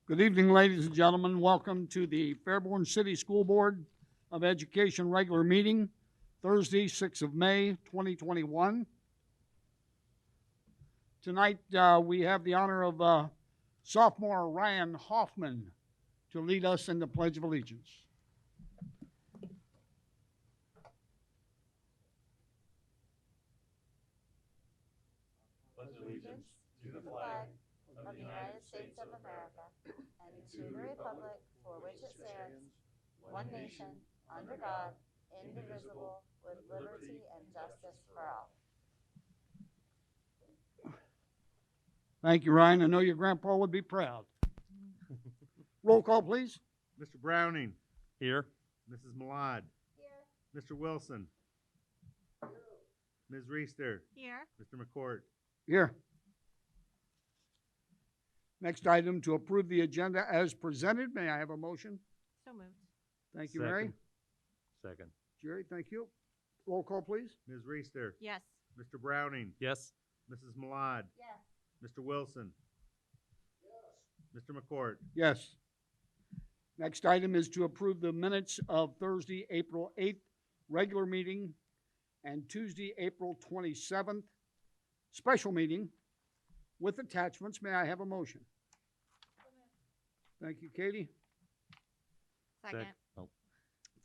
Good evening, ladies and gentlemen. Welcome to the Fairborn City School Board of Education regular meeting, Thursday, 6th of May, 2021. Tonight, we have the honor of sophomore Ryan Hoffman to lead us in the Pledge of Allegiance. Pledge allegiance to the flag of the United States of America and to the republic for which it stands, one nation, under God, indivisible, with liberty and justice for all. Thank you, Ryan. I know your grandpa would be proud. Roll call, please. Mr. Browning. Here. Mrs. Malad. Here. Mr. Wilson. Ms. Reister. Here. Mr. McCourt. Here. Next item, to approve the agenda as presented. May I have a motion? So moved. Thank you, Mary. Second. Jerry, thank you. Roll call, please. Ms. Reister. Yes. Mr. Browning. Yes. Mrs. Malad. Yes. Mr. Wilson. Mr. McCourt. Yes. Next item is to approve the minutes of Thursday, April 8th, regular meeting, and Tuesday, April 27th, special meeting with attachments. May I have a motion? Thank you, Katie. Second. Oh.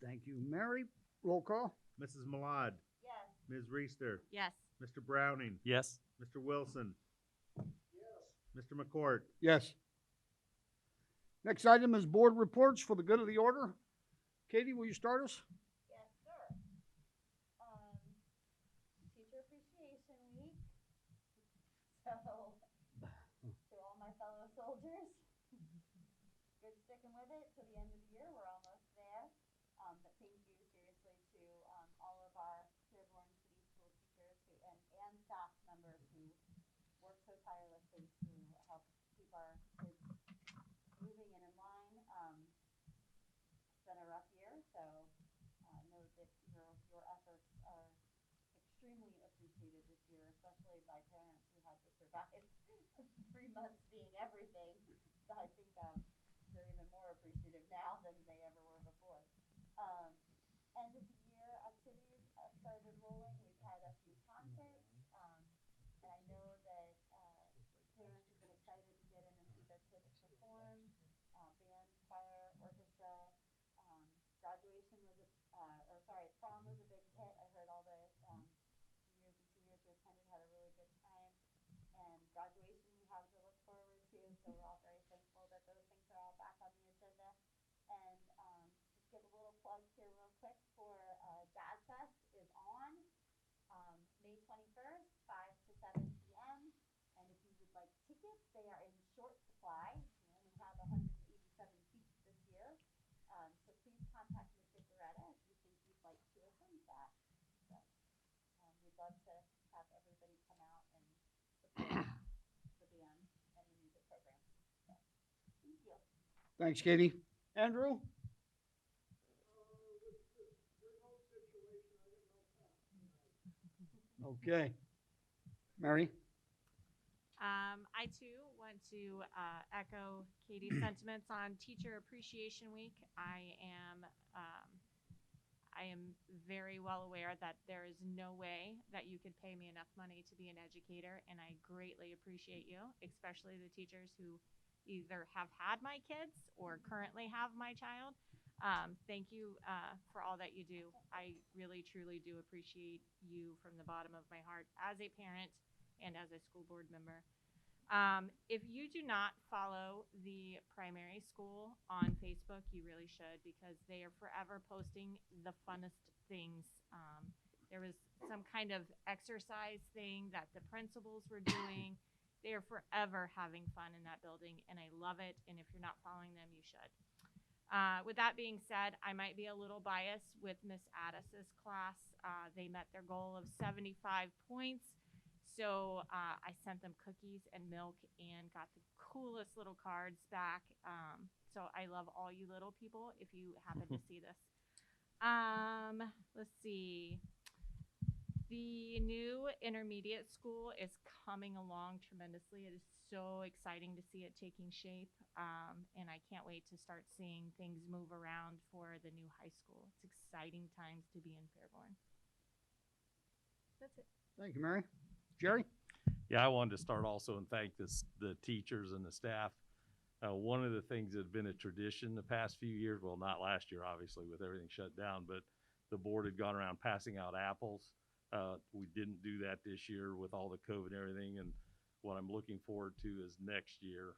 Thank you, Mary. Roll call. Mrs. Malad. Yes. Ms. Reister. Yes. Mr. Browning. Yes. Mr. Wilson. Mr. McCourt. Yes. Next item is board reports for the good of the order. Katie, will you start us? Yes, sir. Teacher Appreciation Week. So, to all my fellow soldiers, good sticking with it to the end of the year. We're almost there. But thank you seriously to all of our Fairborn City School teachers and staff members who work so tirelessly to help keep our kids moving and in line. It's been a rough year, so know that your efforts are extremely appreciated this year, especially by parents who had to survive 3 months being everything. So I think they're even more appreciative now than they ever were before. End of the year activities started rolling. We've had a few concerts, and I know that parents have been excited to get in and see their kids perform. Band, choir, orchestra. Graduation was prom was a big hit. I heard all the juniors and seniors who attended had a really good time. And graduation we have to look forward to, so we're all very thankful that those things are all back on the agenda. And just give a little plug here real quick for Jazz Fest is on May 21st, 5 to 7 p.m. And if you would like tickets, they are in short supply. We only have 187 seats this year. So please contact Mr. Beretta if you think you'd like to attend that. So, we'd love to have everybody come out and support the band and the music program. So, thank you. Thanks, Katie. Andrew? Okay. Mary? I too want to echo Katie's sentiments on Teacher Appreciation Week. I am very well aware that there is no way that you could pay me enough money to be an educator, and I greatly appreciate you, especially the teachers who either have had my kids or currently have my child. Thank you for all that you do. I really, truly do appreciate you from the bottom of my heart as a parent and as a school board member. If you do not follow the primary school on Facebook, you really should, because they are forever posting the funnest things. There was some kind of exercise thing that the principals were doing. They are forever having fun in that building, and I love it. And if you're not following them, you should. With that being said, I might be a little biased with Miss Addis's class. They met their goal of 75 points. So I sent them cookies and milk and got the coolest little cards back. So I love all you little people if you happen to see this. Let's see. The new intermediate school is coming along tremendously. It is so exciting to see it taking shape. And I can't wait to start seeing things move around for the new high school. It's exciting times to be in Fairborn. That's it. Thank you, Mary. Jerry? Yeah, I wanted to start also and thank the teachers and the staff. One of the things that had been a tradition the past few years, well, not last year, obviously, with everything shut down, but the board had gone around passing out apples. We didn't do that this year with all the COVID and everything. And what I'm looking forward to is next year,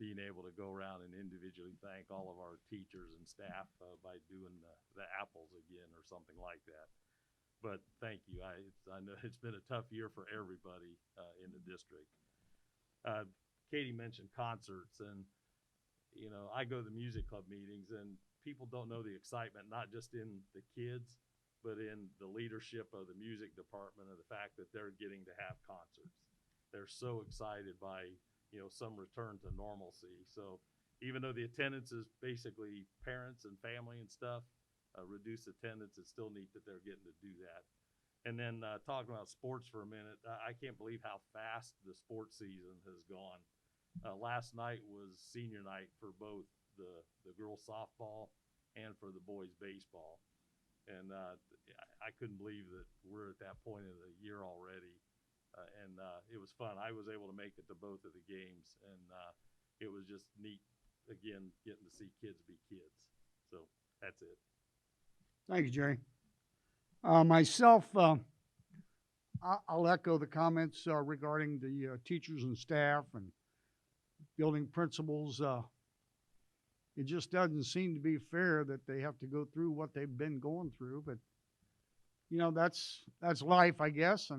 being able to go around and individually thank all of our teachers and staff by doing the apples again or something like that. But thank you. I know it's been a tough year for everybody in the district. Katie mentioned concerts, and you know, I go to the music club meetings, and people don't know the excitement, not just in the kids, but in the leadership of the music department, of the fact that they're getting to have concerts. They're so excited by, you know, some return to normalcy. So even though the attendance is basically parents and family and stuff, reduced attendance, it's still neat that they're getting to do that. And then talking about sports for a minute, I can't believe how fast the sports season has gone. Last night was senior night for both the girls softball and for the boys baseball. And I couldn't believe that we're at that point of the year already. And it was fun. I was able to make it to both of the games, and it was just neat, again, getting to see kids be kids. So that's it. Thank you, Jerry. Myself, I'll echo the comments regarding the teachers and staff and building principals. It just doesn't seem to be fair that they have to go through what they've been going through, but you know, that's life, I guess.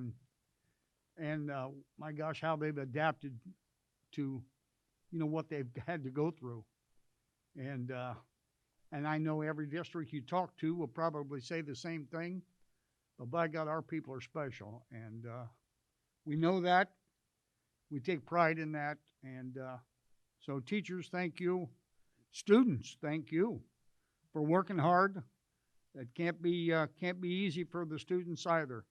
And my gosh, how they've adapted to, you know, what they've had to go through. And I know every district you talk to will probably say the same thing, but by God, our people are special. And we know that. We take pride in that. And so teachers, thank you. Students, thank you for working hard. It can't be easy for the students either.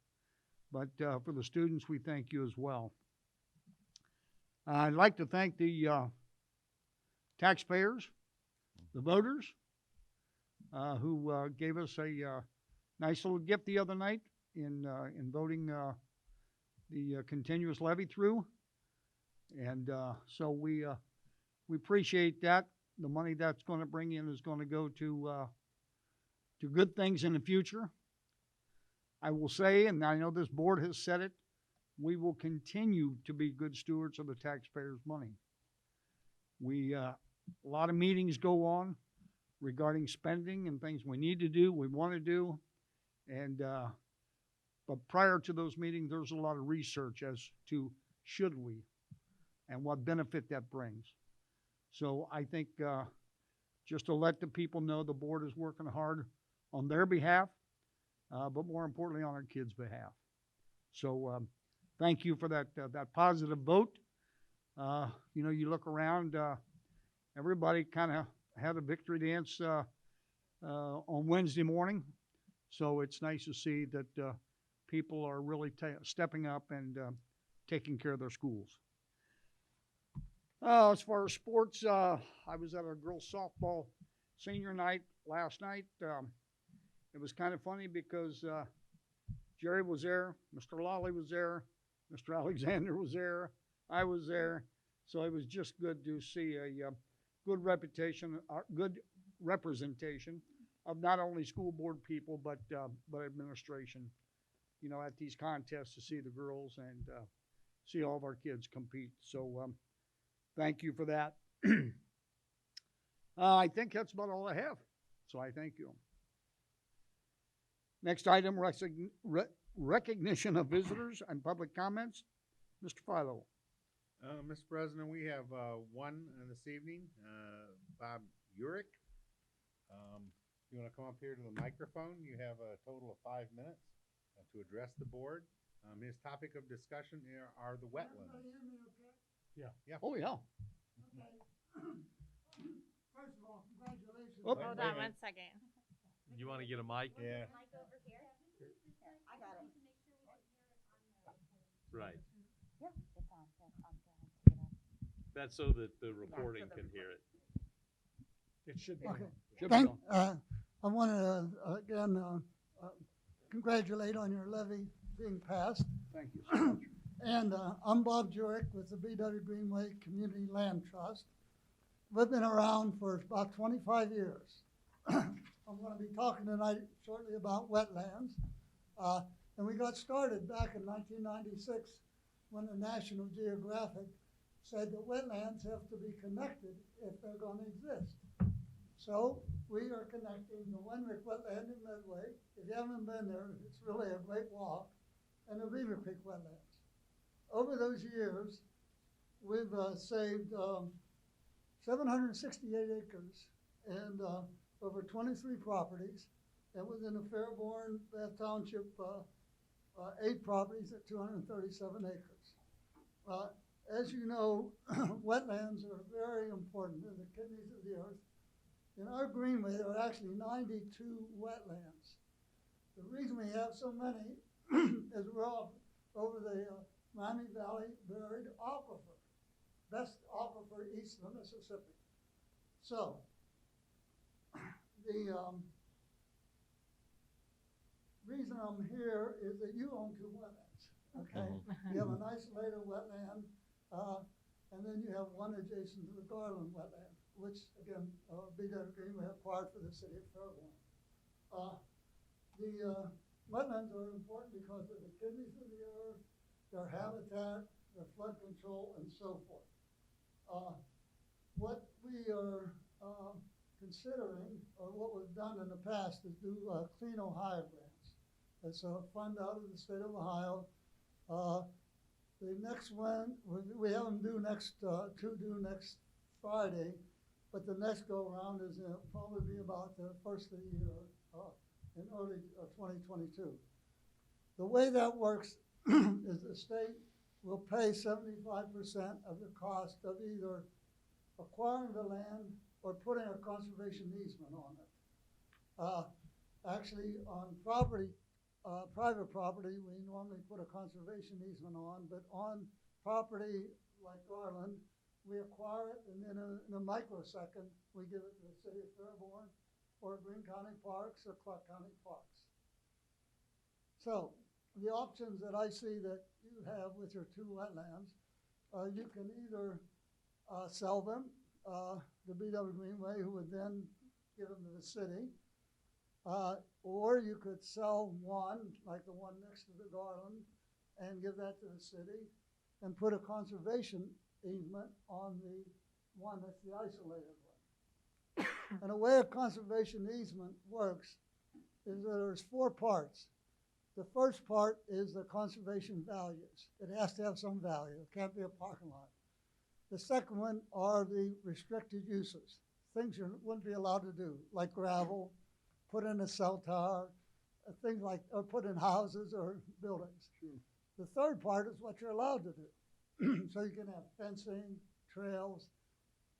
But for the students, we thank you as well. I'd like to thank the taxpayers, the voters, who gave us a nice little gift the other night in voting the continuous levy through. And so we appreciate that. The money that's going to bring in is going to go to good things in the future. I will say, and I know this board has said it, we will continue to be good stewards of the taxpayers' money. A lot of meetings go on regarding spending and things we need to do, we want to do, and but prior to those meetings, there's a lot of research as to should we and what benefit that brings. So I think just to let the people know the board is working hard on their behalf, but more importantly on our kids' behalf. So thank you for that positive vote. You know, you look around, everybody kind of had a victory dance on Wednesday morning. So it's nice to see that people are really stepping up and taking care of their schools. As far as sports, I was at our girls softball senior night last night. It was kind of funny because Jerry was there, Mr. Lawley was there, Mr. Alexander was there, I was there. So it was just good to see a good representation of not only school board people but administration. You know, at these contests to see the girls and see all of our kids compete. So thank you for that. I think that's about all I have. So I thank you. Next item, recognition of visitors and public comments. Mr. Philo. Mr. President, we have one this evening, Bob Urick. If you want to come up here to the microphone, you have a total of 5 minutes to address the board. His topic of discussion here are the wetlands. Yeah. Yeah. Oh, yeah. Okay. First of all, congratulations. Oh, Hold wait on a minute. 1 second. You want to get a mic? Yeah. Mic over here. Here, I got it. Right. Yeah, it's on. Yeah, I'm gonna take it off. That's so that the recording can hear it. It should be. Okay. Should be Thank, on. I want to, again, congratulate on your levy being passed. Thank you so much. And I'm Bob Jurek with the B.W. Greenway Community Land Trust. We've been around for about 25 years. I'm going to be talking tonight shortly about wetlands. And we got started back in 1996 when the National Geographic said that wetlands have to be connected if they're going to exist. So we are connecting the Wenwick wetland in Medway. If you haven't been there, it's really a great walk, and the Beaver Creek wetlands. Over those years, we've saved 768 acres and over 23 properties, and within the Fairborn Bath Township, 8 properties at 237 acres. As you know, wetlands are very important. They're the kidneys of the earth. In our greenway, there are actually 92 wetlands. The reason we have so many is we're all over the Miami Valley buried aquifer, best aquifer east of the Mississippi. So, the reason I'm here is that you own 2 wetlands, okay? You have an isolated wetland, and then you have one adjacent to the Garland wetland, which again, B.W. Greenway acquired for the city of Fairborn. The wetlands are important because of the kidneys of the earth, their habitat, their flood control, and so forth. What we are considering, or what we've done in the past, is do Clean Ohio grants. It's a fund out of the state of Ohio. The next one, we have them due next, 2 due next Friday, but the next go around is probably be about the first of the year, in early 2022. The way that works is the state will pay 75% of the cost of either acquiring the land or putting a conservation easement on it. Actually, on property, private property, we normally put a conservation easement on, but on property like Garland, we acquire it, and then in a microsecond, we give it to the city of Fairborn or Greene County Parks or Clark County Parks. So the options that I see that you have with your 2 wetlands, you can either sell them to B.W. Greenway, who would then give them to the city, or you could sell one, like the one next to the Garland, and give that to the city and put a conservation easement on the one that's the isolated one. And the way a conservation easement works is that there's 4 parts. The first part is the conservation values. It has to have some value. It can't be a parking lot. The second one are the restricted uses, things you wouldn't be allowed to do, like gravel, put in a cell tower, things like, or put in houses or buildings. Sure. The third part is what you're allowed to do. So you can have fencing, trails,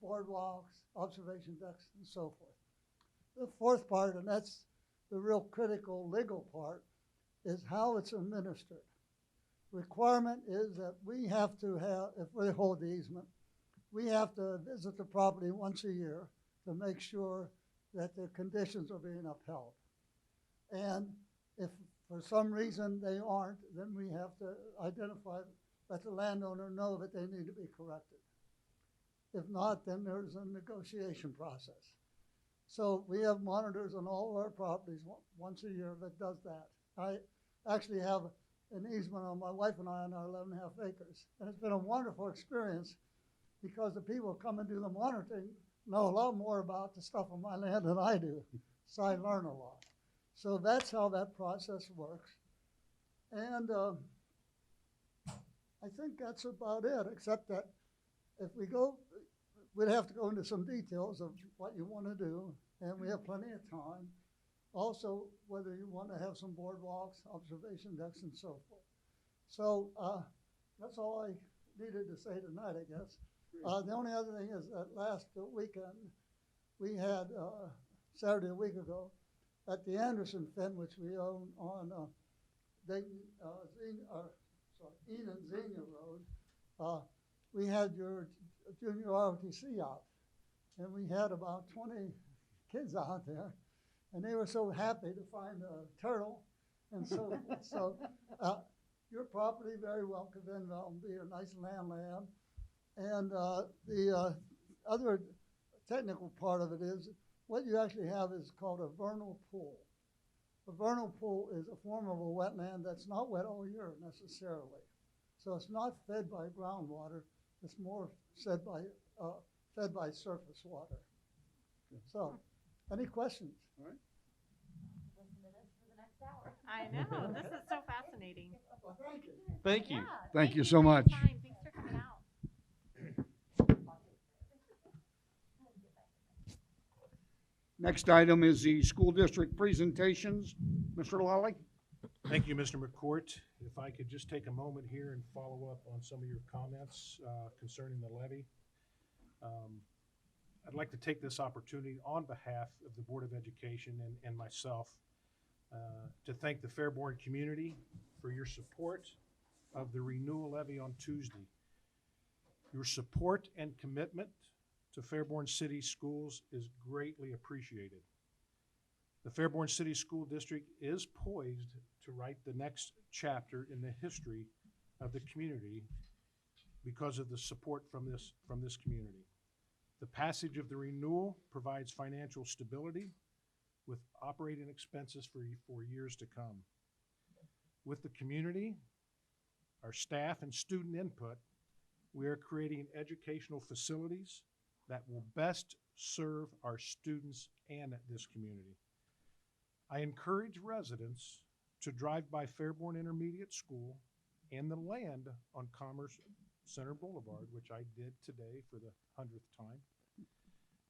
boardwalks, observation decks, and so forth. The fourth part, and that's the real critical legal part, is how it's administered. Requirement is that we have to have, if we hold the easement, we have to visit the property once a year to make sure that the conditions are being upheld. And if for some reason they aren't, then we have to identify, let the landowner know that they need to be corrected. If not, then there's a negotiation process. So we have monitors on all of our properties once a year that does that. I actually have an easement on my wife and I on our 11 and a half acres. And it's been a wonderful experience because the people who come and do the monitoring know a lot more about the stuff on my land than I do. So I learn a lot. So that's how that process works. And I think that's about it, except that if we go, we'd have to go into some details of what you want to do, and we have plenty of time. Also, whether you want to have some boardwalks, observation decks, and so forth. So that's all I needed to say tonight, I guess. The only other thing is that last weekend, we had, Saturday a week ago, at the Anderson Fen, which we own on Enon We had your junior ROTC out, and we had about 20 kids out there, and they were so happy to find a turtle. And so your property very well could then be a nice land lab. And the other technical part of it is what you actually have is called a vernal pool. A vernal pool is a form of a wetland that's not wet all year necessarily. So it's not fed by groundwater, it's more fed by surface water. So, any questions? Listen to this for the next hour. I know, this is so fascinating. Well, thank you. Thank you. Yeah, Thank you so for your much. time. Thanks for coming out. Next item is the school district presentations. Mr. Lally? Thank you, Mr. McCourt. If I could just take a moment here and follow up on some of your comments concerning the levy. I'd like to take this opportunity on behalf of the Board of Education and myself to thank the Fairborn community for your support of the renewal levy on Tuesday. Your support and commitment to Fairborn City Schools is greatly appreciated. The Fairborn City School District is poised to write the next chapter in the history of the community because of the support from this community. The passage of the renewal provides financial stability with operating expenses for years to come. With the community, our staff and student input, we are creating educational facilities that will best serve our students and this community. I encourage residents to drive by Fairborn Intermediate School and the land on Commerce Center Boulevard, which I did today for the 100th time.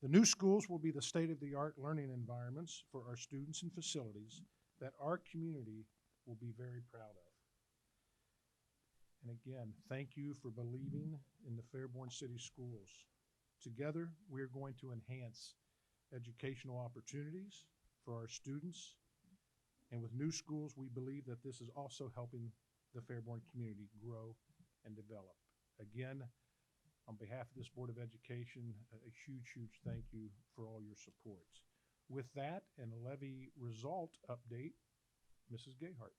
The new schools will be the state-of-the-art learning environments for our students and facilities that our community will be very proud of. And again, thank you for believing in the Fairborn City Schools. Together, we are going to enhance educational opportunities for our students. And with new schools, we believe that this is also helping the Fairborn community grow and develop. Again, on behalf of this Board of Education, a huge, huge thank you for all your support. With that and a levy result update, Mrs. Gayhart.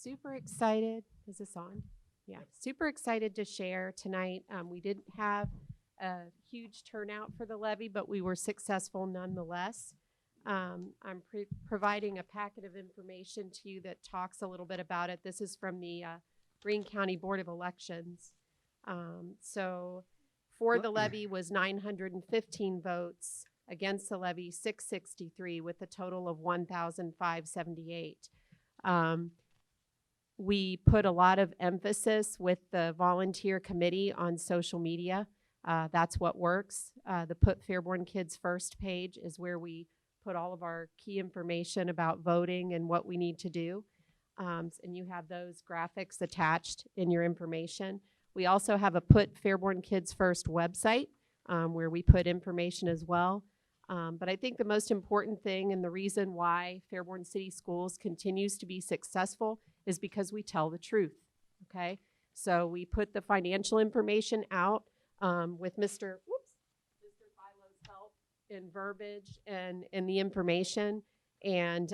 Super excited. Is this on? Yeah, super excited to share tonight. We didn't have a huge turnout for the levy, but we were successful nonetheless. I'm providing a packet of information to you that talks a little bit about it. This is from the Greene County Board of Elections. So for the levy was 915 votes, against the levy 663, with a total of 1,578. We put a lot of emphasis with the volunteer committee on social media. That's what works. The Put Fairborn Kids First page is where we put all of our key information about voting and what we need to do. And you have those graphics attached in your information. We also have a Put Fairborn Kids First website where we put information as well. But I think the most important thing and the reason why Fairborn City Schools continues to be successful is because we tell the truth, okay? So we put the financial information out with Mr. Philo's help in verbiage and in the information. And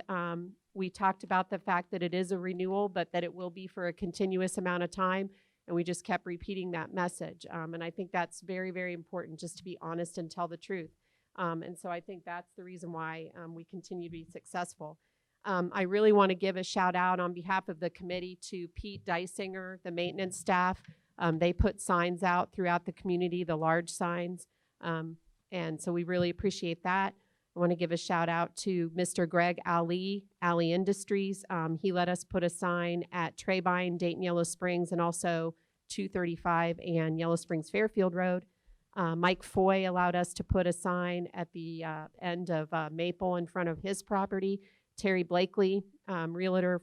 we talked about the fact that it is a renewal, but that it will be for a continuous amount of time. And we just kept repeating that message. And I think that's very, very important, just to be honest and tell the truth. And so I think that's the reason why we continue to be successful. I really want to give a shout out on behalf of the committee to Pete Dysinger, the maintenance staff. They put signs out throughout the community, the large signs. And so we really appreciate that. I want to give a shout out to Mr. Greg Ali Industries. He let us put a sign at Trebine, Dayton Yellow Springs, and also 235 and Yellow Springs Fairfield Road. Mike Foy allowed us to put a sign at the end of Maple in front of his property. Terry Blakely, realtor,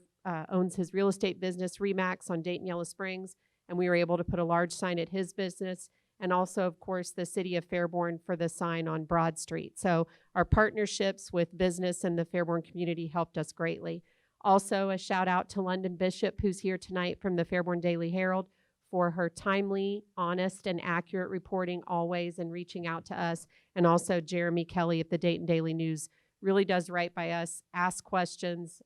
owns his real estate business, Remax, on Dayton Yellow Springs, and we were able to put a large sign at his business. and also, of course, the city of Fairborn for the sign on Broad Street. So our partnerships with business and the Fairborn community helped us greatly. Also, a shout out to London Bishop, who's here tonight from the Fairborn Daily Herald, for her timely, honest, and accurate reporting always and reaching out to us. And also Jeremy Kelly at the Dayton Daily News really does right by us, asks questions,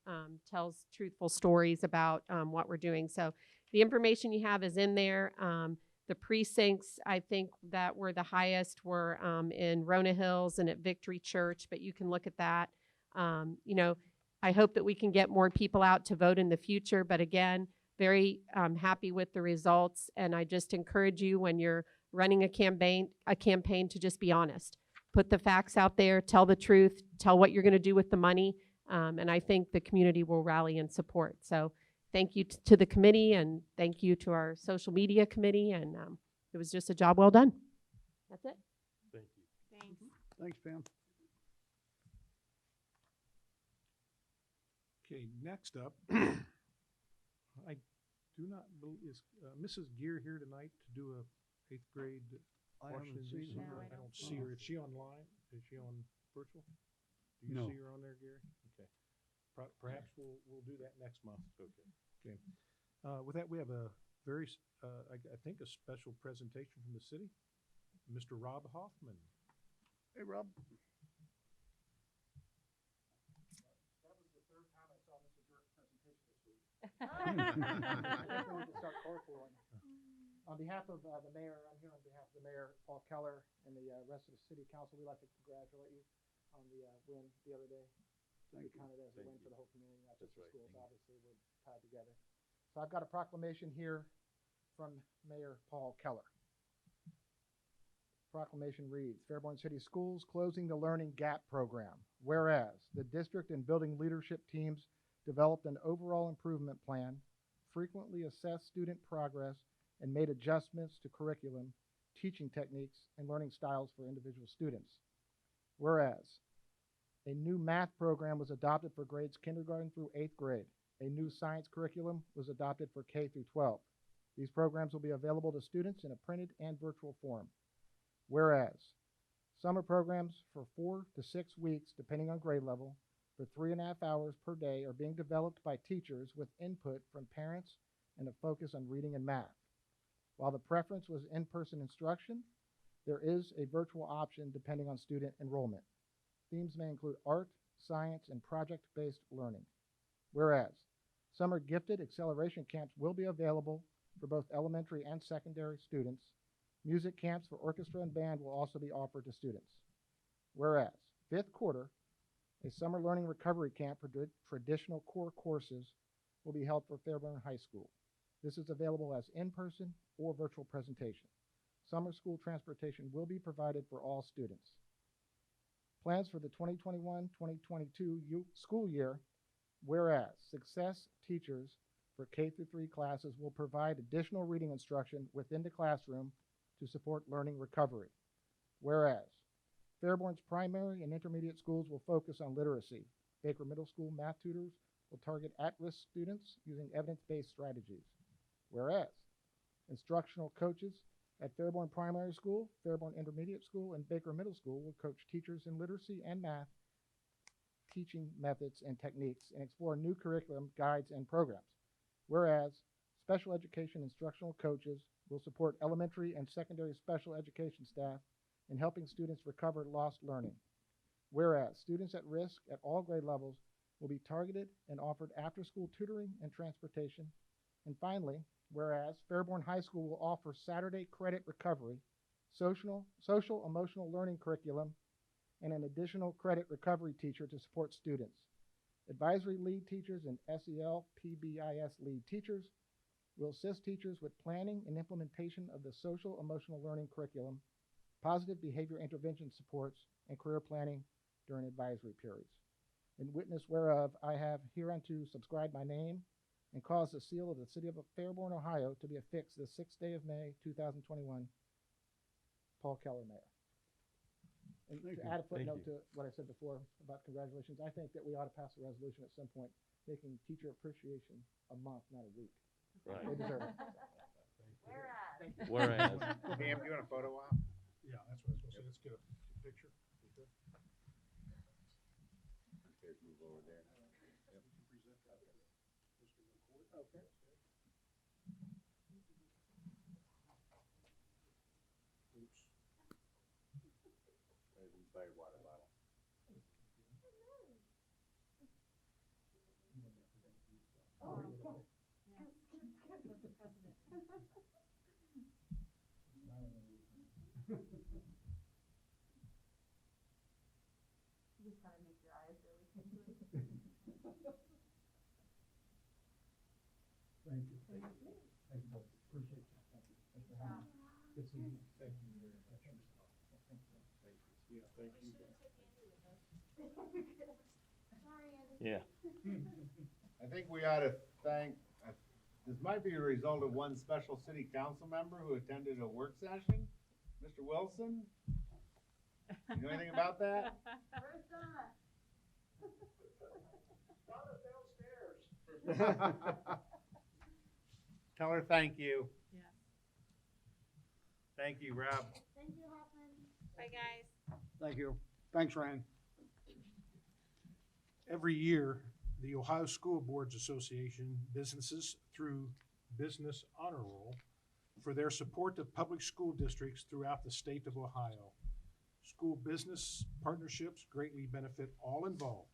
tells truthful stories about what we're doing. So the information you have is in there. The precincts, I think that were the highest were in Rona Hills and at Victory Church, but you can look at that. You know, I hope that we can get more people out to vote in the future, but again, very happy with the results. And I just encourage you when you're running a campaign to just be honest. Put the facts out there, tell the truth, tell what you're going to do with the money. And I think the community will rally and support. So thank you to the committee, and thank you to our social media committee. And it was just a job well done. That's it. Thank you. Thanks. Thanks, Pam. Okay, next up, I do not believe, is Mrs. Gear here tonight to do a 8th grade I haven't Washington, seen D.C.? her. No, I I don't don't see her. Is she online? Is she on virtual? Do you No. see her on there, Gary? Okay. Perhaps we'll do that next month. Okay. Okay. With that, we have a very, I think, a special presentation from the city. Mr. Rob Hoffman. Hey, Rob. That was the third time I saw Mr. Jerk's presentation this week. I think we need to start carpooling. On behalf of the mayor, I'm here on behalf of the mayor, Paul Keller, and the rest of the city council. We'd like to congratulate you on the win the other day. We count it as a win for the whole community, not just the schools. Obviously, we're tied together. So I've got a proclamation here from Mayor Paul Keller. Proclamation reads, Fairborn City Schools closing the Learning Gap Program. Whereas the district and building leadership teams developed an overall improvement plan, frequently assessed student progress, and made adjustments to curriculum, teaching techniques, and learning styles for individual students. Whereas a new math program was adopted for grades kindergarten through 8th grade. A new science curriculum was adopted for K through 12. These programs will be available to students in a printed and virtual form. Whereas summer programs for 4 to 6 weeks, depending on grade level, for 3.5 hours per day are being developed by teachers with input from parents and a focus on reading and math. While the preference was in-person instruction, there is a virtual option depending on student enrollment. Themes may include art, science, and project-based learning. Whereas summer gifted acceleration camps will be available for both elementary and secondary students. Music camps for orchestra and band will also be offered to students. Whereas 5th quarter, a summer learning recovery camp for traditional core courses will be held for Fairborn High School. This is available as in-person or virtual presentation. Summer school transportation will be provided for all students. Plans for the 2021-2022 school year, whereas Success teachers for K through 3 classes will provide additional reading instruction within the classroom to support learning recovery. Whereas Fairborn's primary and intermediate schools will focus on literacy. Baker Middle School math tutors will target at-risk students using evidence-based strategies. Whereas instructional coaches at Fairborn Primary School, Fairborn Intermediate School, and Baker Middle School will coach teachers in literacy and math, teaching methods and techniques, and explore new curriculum, guides, and programs. Whereas special education instructional coaches will support elementary and secondary special education staff in helping students recover lost learning. Whereas students at risk at all grade levels will be targeted and offered after-school tutoring and transportation. And finally, whereas Fairborn High School will offer Saturday credit recovery, social emotional learning curriculum, and an additional credit recovery teacher to support students. Advisory lead teachers and SEL PBIS lead teachers will assist teachers with planning and implementation of the social emotional learning curriculum, positive behavior intervention supports, and career planning during advisory periods. In witness whereof, I have hereunto subscribed my name and caused the seal of the city of Fairborn, Ohio to be affixed the 6th day of May, 2021. Paul Keller, Mayor. And Thank to you. add a Thank footnote you. to what I said before about congratulations, I think that we ought to pass a resolution at some point making Teacher Appreciation a month, not a week. Right. They deserve it. Whereas. Whereas, Pam, do you want a photo op? Yeah, that's what I was gonna say. Let's get a picture. There's move over there. Okay. Oops. There's an expired water bottle. Oh, yeah. With the president. You just gotta make your eyes really quickly. Thank you. Thank you. Thank you. Appreciate that. Thank you. Thanks for having me. Good seeing you. Thank you very much. Thank you. Yeah, thank you. Sorry, Andy. yeah. I think we ought to thank, this might be a result of one special city council member who attended a work session, Mr. Wilson. You know anything about that? Where's Donna? Tell her thank you. Yeah. Thank you, Rob. Thank you, Hoffman. Bye, guys. Thank you. Thanks, Ryan. Every year, the Ohio School Boards Association businesses through Business Honor Roll for their support of public school districts throughout the state of Ohio. School business partnerships greatly benefit all involved.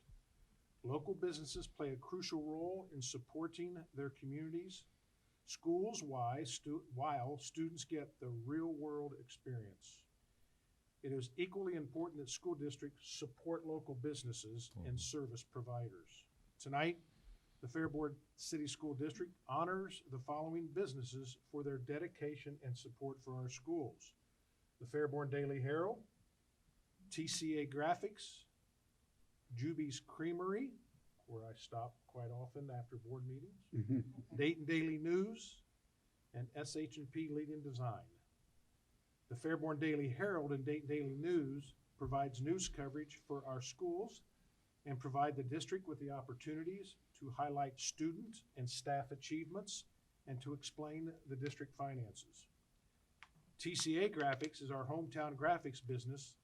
Local businesses play a crucial role in supporting their communities, schools while students get the real-world experience. It is equally important that school districts support local businesses and service providers. Tonight, the Fairborn City School District honors the following businesses for their dedication and support for our schools. The Fairborn Daily Herald, TCA Graphics, Juby's Creamery, where I stop quite often after board meetings, Dayton Daily News, and SH&P Leading Design. The Fairborn Daily Herald and Dayton Daily News provides news coverage for our schools and provide the district with the opportunities to highlight student and staff achievements and to explain the district finances. TCA Graphics is our hometown graphics business,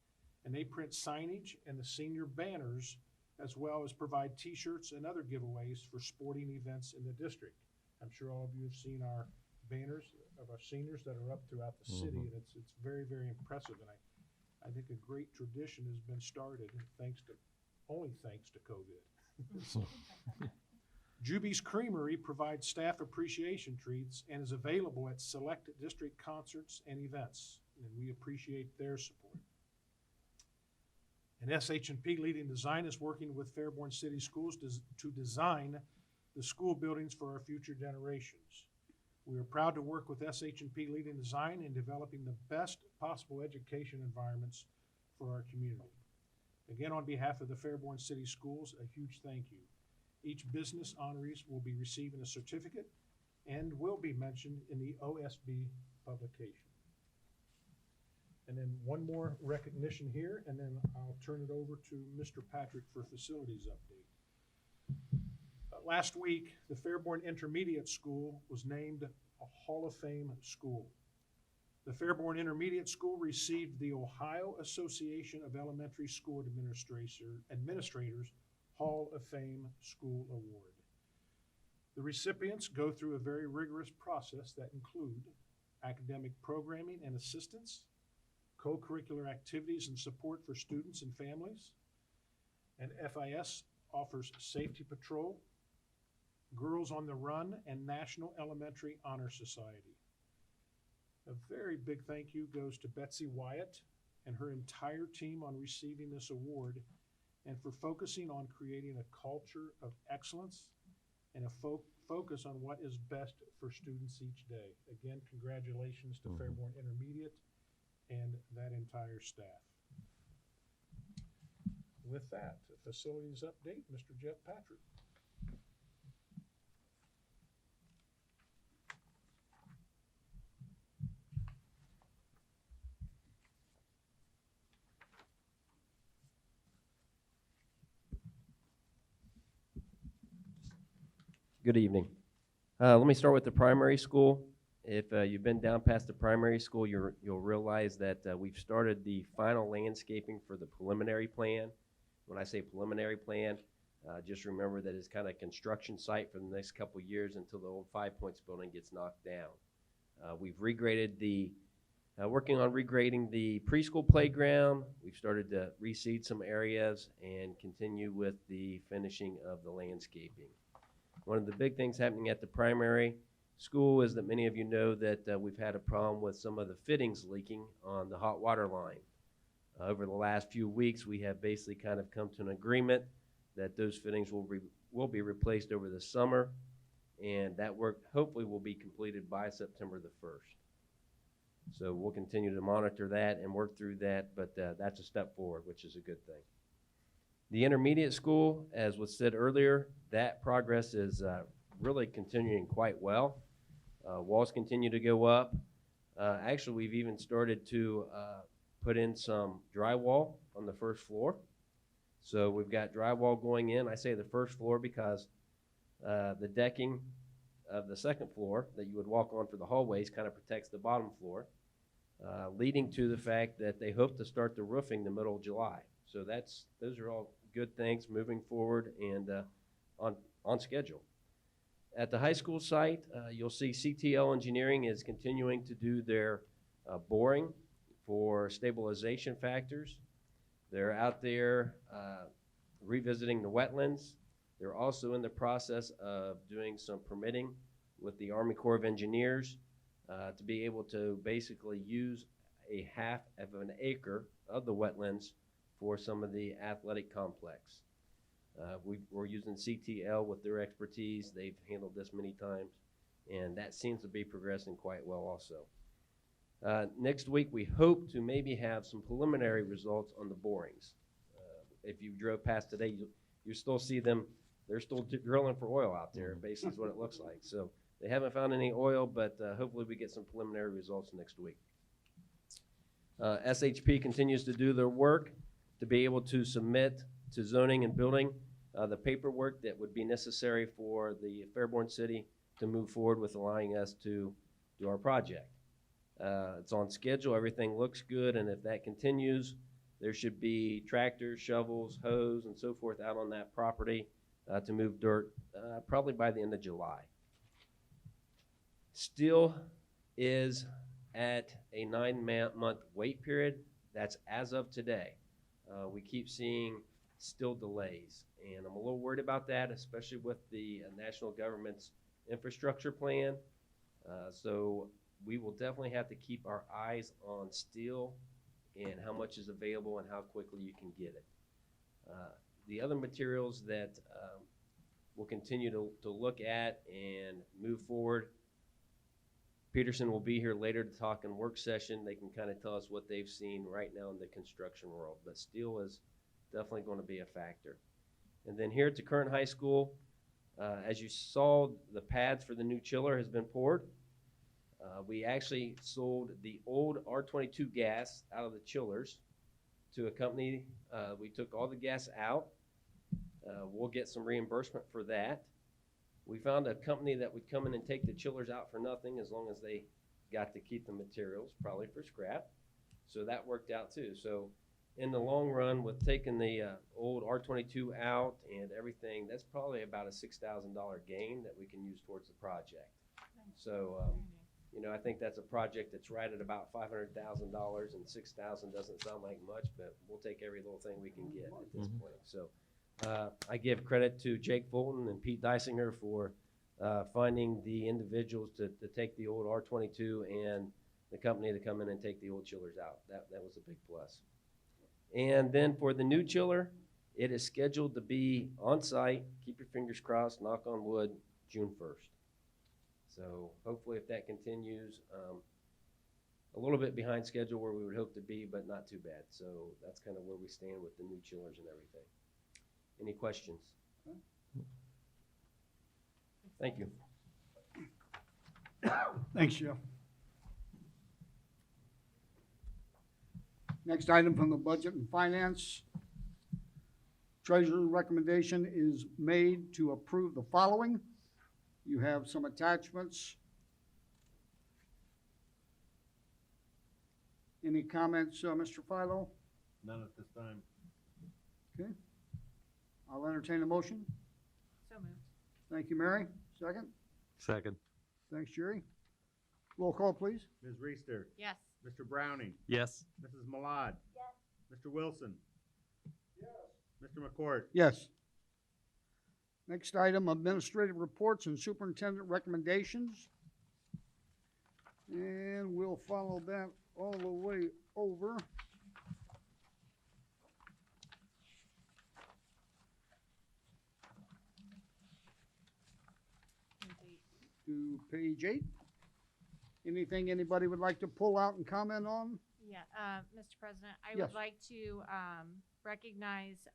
and they print signage and the senior banners, as well as provide t-shirts and other giveaways for sporting events in the district. I'm sure all of you have seen our banners of our seniors that are up throughout the city, and it's very, very impressive. And I think a great tradition has been started only thanks to COVID. Juby's Creamery provides staff appreciation treats and is available at select district concerts and events, and we appreciate their support. And SH&P Leading Design is working with Fairborn City Schools to design the school buildings for our future generations. We are proud to work with SH&P Leading Design in developing the best possible education environments for our community. Again, on behalf of the Fairborn City Schools, a huge thank you. Each business honorees will be receiving a certificate and will be mentioned in the OSB publication. And then one more recognition here, and then I'll turn it over to Mr. Patrick for facilities update. Last week, the Fairborn Intermediate School was named a Hall of Fame school. The Fairborn Intermediate School received the Ohio Association of Elementary School Administrators Hall of Fame School Award. The recipients go through a very rigorous process that include academic programming and assistance, co-curricular activities and support for students and families, and FIS offers safety patrol, Girls on the Run, and National Elementary Honor Society. A very big thank you goes to Betsy Wyatt and her entire team on receiving this award and for focusing on creating a culture of excellence and a focus on what is best for students each day. Again, congratulations to Fairborn Intermediate and that entire staff. With that, facilities update, Mr. Jeff Patrick. Good evening. Let me start with the primary school. If you've been down past the primary school, you'll realize that we've started the final landscaping for the preliminary plan. When I say preliminary plan, just remember that it's kind of a construction site for the next couple of years until the old 5 Points building gets knocked down. We've regraded working on regrading the preschool playground. We've started to reseed some areas and continue with the finishing of the landscaping. One of the big things happening at the primary school is that many of you know that we've had a problem with some of the fittings leaking on the hot water line. Over the last few weeks, we have basically kind of come to an agreement that those fittings will be replaced over the summer, and that work hopefully will be completed by September the 1st. So we'll continue to monitor that and work through that, but that's a step forward, which is a good thing. The intermediate school, as was said earlier, that progress is really continuing quite well. Walls continue to go up. Actually, we've even started to put in some drywall on the first floor. So we've got drywall going in. I say the first floor because the decking of the second floor that you would walk on for the hallways kind of protects the bottom floor, leading to the fact that they hope to start the roofing the middle of July. So those are all good things moving forward and on schedule. At the high school site, you'll see CTL Engineering is continuing to do their boring for stabilization factors. They're out there revisiting the wetlands. They're also in the process of doing some permitting with the Army Corps of Engineers to be able to basically use a half of an acre of the wetlands for some of the athletic complex. We're using CTL with their expertise. They've handled this many times, and that seems to be progressing quite well also. Next week, we hope to maybe have some preliminary results on the borings. If you drove past today, you still see them. They're still drilling for oil out there, basically is what it looks like. So they haven't found any oil, but hopefully we get some preliminary results next week. SHP continues to do their work to be able to submit to zoning and building the paperwork that would be necessary for the Fairborn City to move forward with allowing us to do our project. It's on schedule, everything looks good, and if that continues, there should be tractors, shovels, hose, and so forth out on that property to move dirt probably by the end of July. Still is at a 9-month wait period. That's as of today. We keep seeing still delays, and I'm a little worried about that, especially with the national government's infrastructure plan. So we will definitely have to keep our eyes on steel and how much is available and how quickly you can get it. The other materials that we'll continue to look at and move forward, Peterson will be here later to talk in work session. They can kind of tell us what they've seen right now in the construction world, but steel is definitely going to be a factor. And then here at the current high school, as you saw, the pads for the new chiller has been poured. We actually sold the old R22 gas out of the chillers to a company. We took all the gas out. We'll get some reimbursement for that. We found a company that would come in and take the chillers out for nothing as long as they got to keep the materials, probably for scrap. So that worked out too. So in the long run, with taking the old R22 out and everything, that's probably about a $6,000 gain that we can use towards the project. So, you know, I think that's a project that's right at about $500,000, and $6,000 doesn't sound like much, but we'll take every little thing we can get at this point. So I give credit to Jake Fulton and Pete Dysinger for finding the individuals to take the old R22 and the company to come in and take the old chillers out. That was a big plus. And then for the new chiller, it is scheduled to be on site, keep your fingers crossed, knock on wood, June 1st. So hopefully if that continues, a little bit behind schedule where we would hope to be, but not too bad. So that's kind of where we stand with the new chillers and everything. Any questions? Thank you. Thanks, Jeff. Next item from the Budget and Finance. Treasurer's recommendation is made to approve the following. You have some attachments. Any comments, Mr. Philo? None at this time. Okay. I'll entertain a motion. So moved. Thank you, Mary. Second. Second. Thanks, Jerry. Roll call, please. Ms. Reister. Yes. Mr. Browning. Yes. Mrs. Malad. Yes. Mr. Wilson. Mr. McCourt. Yes. Next item, administrative reports and superintendent recommendations. And we'll follow that all the way over. To page 8. Anything anybody would like to pull out and comment on? Yeah, Mr. President, I Yes. would like to recognize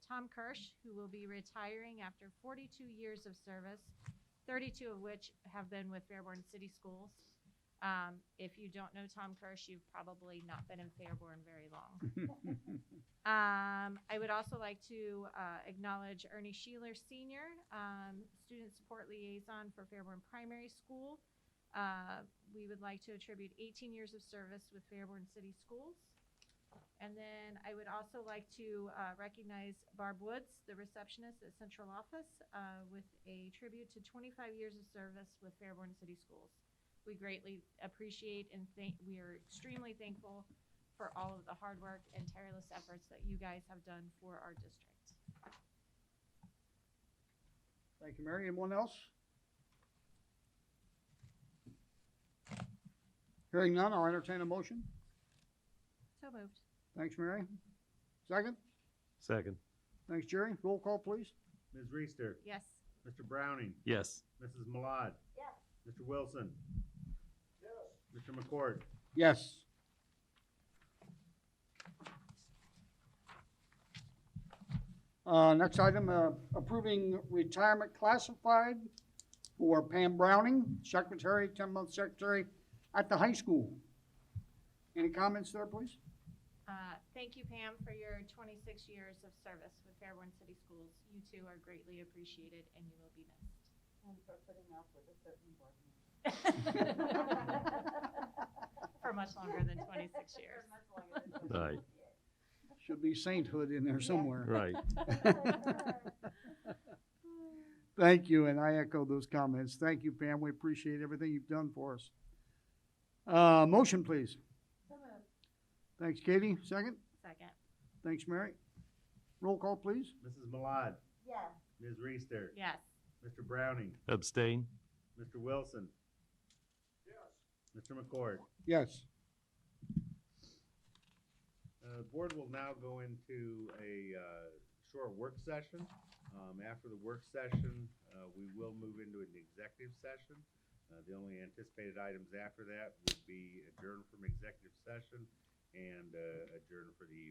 Tom Kirsch, who will be retiring after 42 years of service, 32 of which have been with Fairborn City Schools. If you don't know Tom Kirsch, you've probably not been in Fairborn very long. I would also like to acknowledge Ernie Sheeler Senior, Student Support Liaison for Fairborn Primary School. We would like to attribute 18 years of service with Fairborn City Schools. And then I would also like to recognize Barb Woods, the receptionist at Central Office, with a tribute to 25 years of service with Fairborn City Schools. We greatly appreciate and we are extremely thankful for all of the hard work and tireless efforts that you guys have done for our district. Thank you, Mary. Anyone else? Hearing none, I'll entertain a motion. So moved. Thanks, Mary. Second. Second. Thanks, Jerry. Roll call, please. Ms. Reister. Yes. Mr. Browning. Yes. Mrs. Malad. Yes. Mr. Wilson. Mr. McCourt. Yes. Next item, approving retirement classified for Pam Browning, secretary, 10-month secretary at the high school. Any comments there, please? Thank you, Pam, for your 26 years of service with Fairborn City Schools. You two are greatly appreciated and you will be missed. And for putting up with a certain board meeting. For much longer than 26 years. For much longer than 26 Right. years. Should be sainthood in there somewhere. Right. Thank you, and I echo those comments. Thank you, Pam. We appreciate everything you've done for us. Motion, please. So moved. Thanks, Katie. Second. Second. Thanks, Mary. Roll call, please. Mrs. Malad. Yes. Ms. Reister. Yes. Mr. Browning. Abstain. Mr. Wilson. Mr. McCourt. Yes. The board will now go into a short work session. After the work session, we will move into an executive session. The only anticipated items after that would be adjourn from executive session and adjourn for the evening.